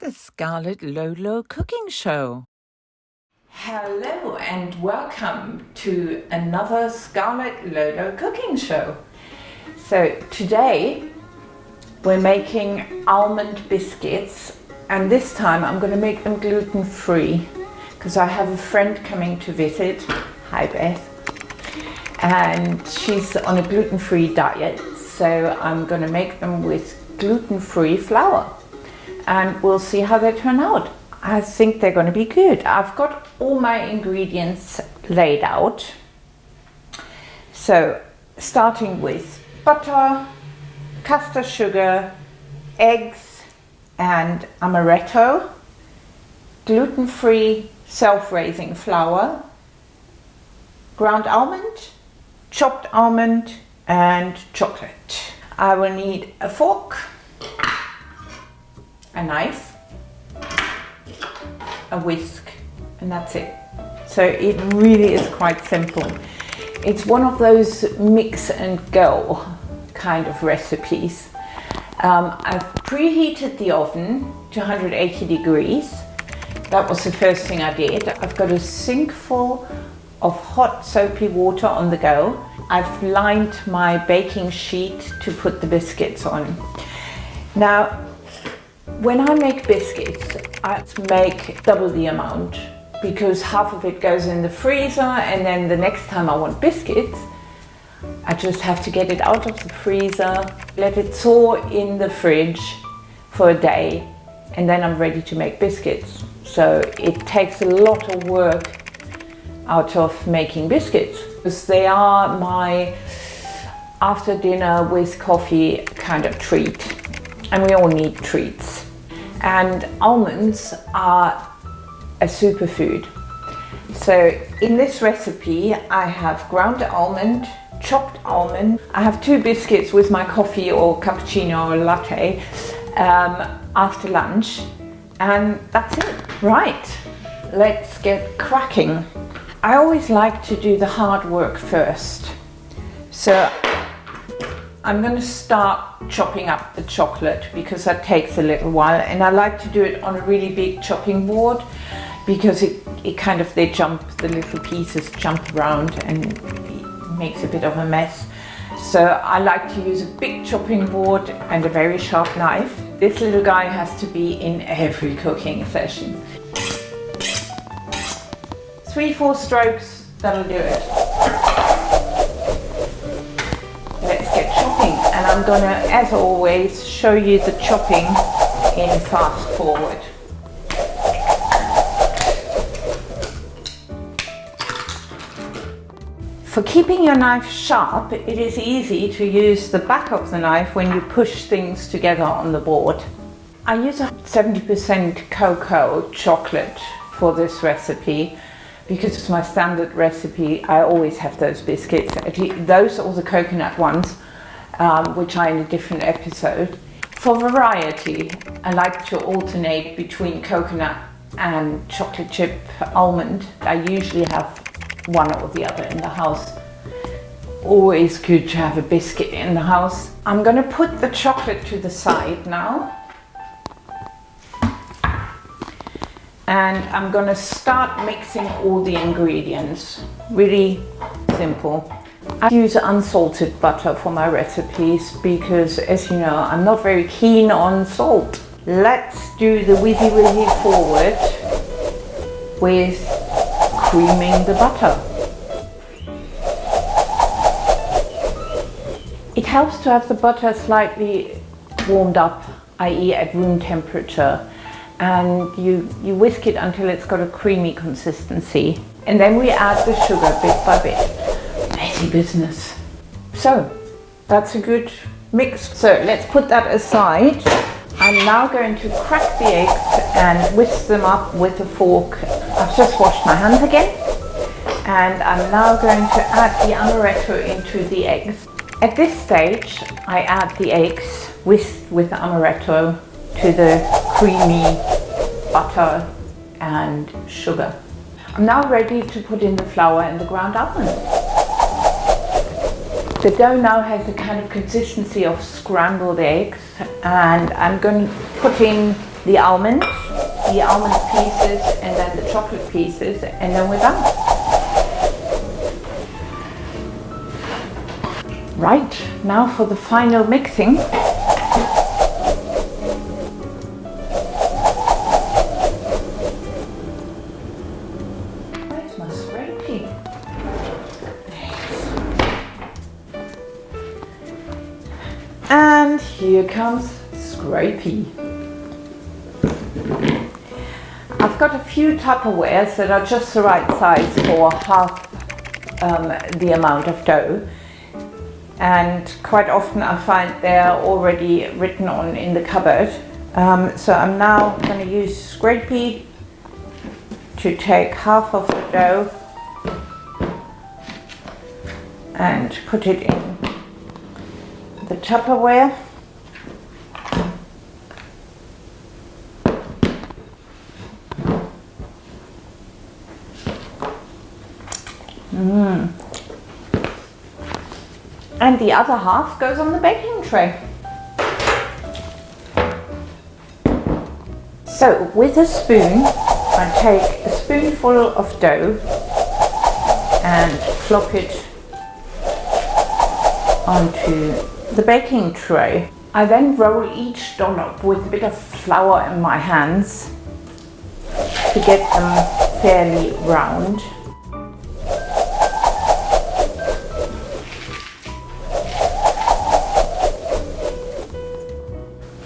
the Scarlet Lolo cooking show. Hello and welcome to another Scarlet Lolo cooking show. So today we're making almond biscuits, and this time I'm going to make them gluten-free because I have a friend coming to visit. Hi Beth. And she's on a gluten-free diet, so I'm going to make them with gluten-free flour. And we'll see how they turn out. I think they're going to be good. I've got all my ingredients laid out. So starting with butter, caster sugar, eggs and amaretto, gluten-free self-raising flour, ground almond, chopped almond and chocolate. I will need a fork, a knife, a whisk, and that's it. So it really is quite simple. It's one of those mix and go kind of recipes. I've preheated the oven to 180 degrees. That was the first thing I did. I've got a sink full of hot soapy water on the go. I've lined my baking sheet to put the biscuits on. Now, when I make biscuits, I make double the amount because half of it goes in the freezer, and then the next time I want biscuits, I just have to get it out of the freezer, let it thaw in the fridge for a day, and then I'm ready to make biscuits. So it takes a lot of work out of making biscuits because they are my after dinner with coffee kind of treat, and we all need treats. And almonds are a superfood. So in this recipe I have ground almond, chopped almond. I have 2 biscuits with my coffee or cappuccino or latte after lunch, and that's it. Right, let's get cracking. I always like to do the hard work first. So I'm going to start chopping up the chocolate because that takes a little while, and I like to do it on a really big chopping board because it kind of, the little pieces jump around and it makes a bit of a mess. So I like to use a big chopping board and a very sharp knife. This little guy has to be in every cooking session. 3-4 strokes, that'll do it. Let's get chopping, and I'm gonna, as always, show you the chopping in fast forward. For keeping your knife sharp, it is easy to use the back of the knife when you push things together on the board. I use a 70% cocoa chocolate for this recipe because it's my standard recipe. I always have those biscuits, at least those or the coconut ones, which are in a different episode. For variety, I like to alternate between coconut and chocolate chip almond. I usually have one or the other in the house. Always good to have a biscuit in the house. I'm going to put the chocolate to the side now. And I'm going to start mixing all the ingredients. Really simple. I use unsalted butter for my recipes because, as you know, I'm not very keen on salt. Let's do the whizzy forward with creaming the butter. It helps to have the butter slightly warmed up, i.e. at room temperature. And you whisk it until it's got a creamy consistency. And then we add the sugar bit by bit. Messy business. So, that's a good mix. So let's put that aside. I'm now going to crack the eggs and whisk them up with a fork. I've just washed my hands again. And I'm now going to add the amaretto into the eggs. At this stage, I add the eggs whisked with the amaretto to the creamy butter and sugar. I'm now ready to put in the flour and the ground almond. The dough now has a kind of consistency of scrambled eggs, and I'm going to put in the almond pieces, and then the chocolate pieces, and then we're done. Right, now for the final mixing. Where's my scrapie? And here comes scrapie. I've got a few Tupperwares that are just the right size for half the amount of dough. And quite often I find they're already written on in the cupboard. So I'm now going to use scrapie to take half of the dough and put it in the Tupperware. And the other half goes on the baking tray. So with a spoon, I take a spoonful of dough and flop it onto the baking tray. I then roll each dollop with a bit of flour in my hands to get them fairly round.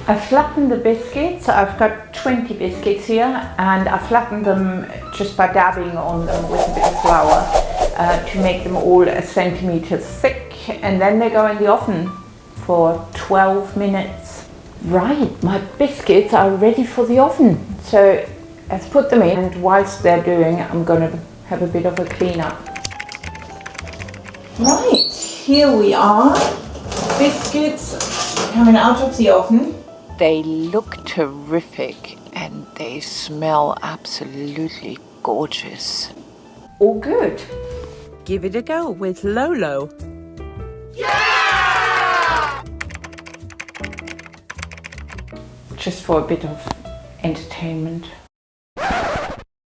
I flatten the biscuits. I've got 20 biscuits here, and I flatten them just by dabbing on them with a bit of flour to make them all a centimetre thick, and then they go in the oven for 12 minutes. Right, my biscuits are ready for the oven, so let's put them in, and whilst they're doing, I'm going to have a bit of a clean up. Right, here we are, biscuits coming out of the oven. They look terrific and they smell absolutely gorgeous. All good. Give it a go with Lolo. Yeah! Just for a bit of entertainment.